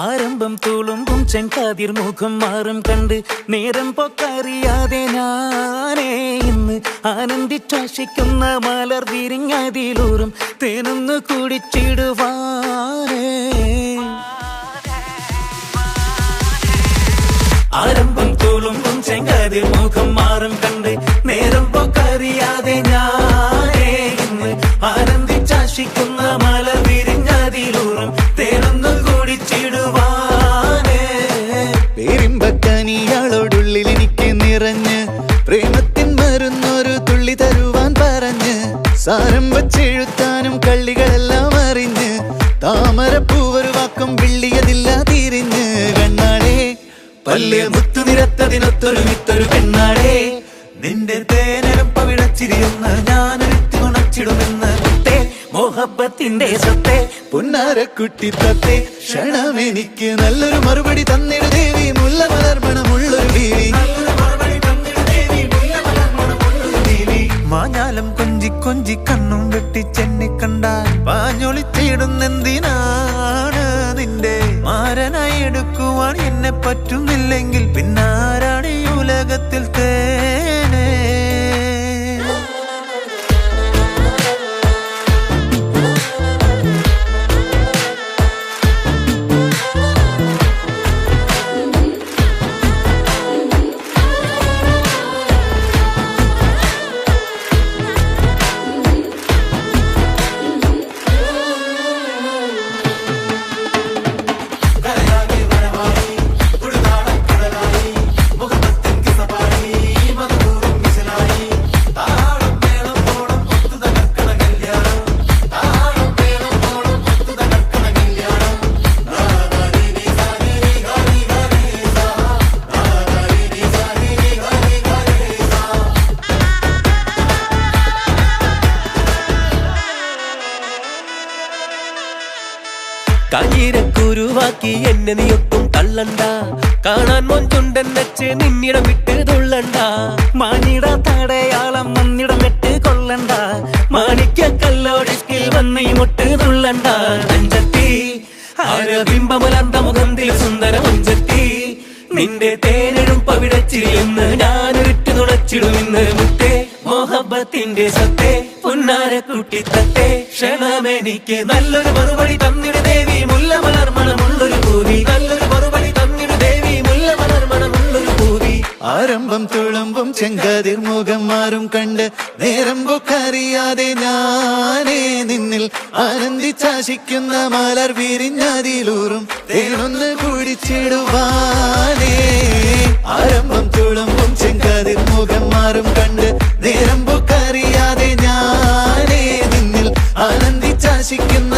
ആരംഭം തുളുമ്പും ചെങ്കാതിർ മുഖം മാറും കണ്ട് നേരം പൊക്കറിയാതെ ഞാനേ ഇന്ന് ആനന്ദിച്ചാശിക്കുന്ന മലർ വിരിഞ്ഞതിലൂറും തേനൊന്ന് കുടിച്ചിടുവാനേ. ആരംഭം തുളുമ്പും ചെങ്കാതിർ മുഖം മാറും കണ്ട് നേരം പൊക്കറിയാതെ ഞാനേ ഇന്ന് ആനന്ദിച്ചാശിക്കുന്ന മലർ വിരിഞ്ഞതിലൂറും തേനൊന്ന് കുടിച്ചിടുവാനേ. പേരിമ്പക്കനിയാളോടുള്ളിൽ എനിക്ക് നിറഞ്ഞ് പ്രേമത്തിൻ മരുന്നൊരു തുള്ളി തരുവാൻ പറഞ്ഞ് സാരം വച്ചെഴുത്താനും കള്ളികളെല്ലാം അറിഞ്ഞ് താമരപ്പൂവൊരു വാക്കും വിള്ളിയതില്ല തിരിഞ്ഞ് കണ്ണാളെ പല്ല് മുത്തു നിരത്തതിനൊത്തൊരു വിത്തൊരു പെണ്ണാളെ നിന്റെ തേനരം പവിഴച്ചിരിയൊന്ന് ഞാനൊരുത്തി ഉണച്ചിടുമെന്ന് മുത്തേ മോഹബത്തിന്റെ സ്വത്തെ പുന്നാരക്കുട്ടി തത്തേ ക്ഷണമെനിക്ക് നല്ലൊരു മറുപടി തന്നിട ദേവി മുല്ല മലർമണമുള്ളൊരു ബീവി. മാഞ്ഞാലം കൊഞ്ചി കൊഞ്ചി കണ്ണും വെട്ടി ചെന്നി കണ്ടാൽ പാഞ്ഞൊളിച്ചിടുന്നെന്തിനാണ് നിന്റെ മാരനായി എടുക്കുവാൻ എന്നെ പറ്റുന്നില്ലെങ്കിൽ പിന്നാരാണ് ഈ ഉലകത്തിൽ തേനേ. കാഞ്ഞിരക്കുരുവാക്കി എന്നെ നീയൊട്ടും തള്ളണ്ട, കാണാൻ മൊഞ്ചുണ്ടൻ വെച്ച് നിന്നിടം വിട്ട് തുള്ളണ്ട. മാനിട തടയാളം വന്നിടം വെട്ട് കൊള്ളണ്ട, മാണിക്ക കല്ലോടിക്കിൽ വന്ന് ഈ മുട്ട് തുള്ളണ്ട. അഞ്ചത്തി ആരബിംബമലർന്ന മുഖത്തിൽ സുന്ദര മുഞ്ചത്തി നിന്റെ തേനെഴും പവിടച്ചിരിയെന്ന് ഞാനൊരുറ്റ് നുണച്ചിടുമെന്ന് മുത്തേ മോഹബത്തിന്റെ സത്തേ പുന്നാരക്കുട്ടി തത്തേ ക്ഷണമെനിക്ക് നല്ലൊരു മറുപടി തന്നിട ദേവി മുല്ല മലർമണമുള്ളൊരു പൂവി. നല്ലൊരു മറുപടി തന്നിട ദേവി മുല്ല മലർമണമുള്ളൊരു പൂവി. ആരംഭം തുളുമ്പും ചെങ്കാതിർ മുഖം മാറും കണ്ട് നേരം പൊക്കറിയാതെ ഞാനേ നിന്നിൽ ആനന്ദിച്ചാശിക്കുന്ന മലർ വിരിഞ്ഞതിലൂറും തേനൊന്ന് കുടിച്ചിടുവാനേ. ആരംഭം തുളുമ്പും ചെങ്കാതിർ മുഖം മാറും കണ്ട് നേരം പൊക്കറിയാതെ ഞാനേ നിന്നിൽ ആനന്ദിച്ചാശിക്കുന്ന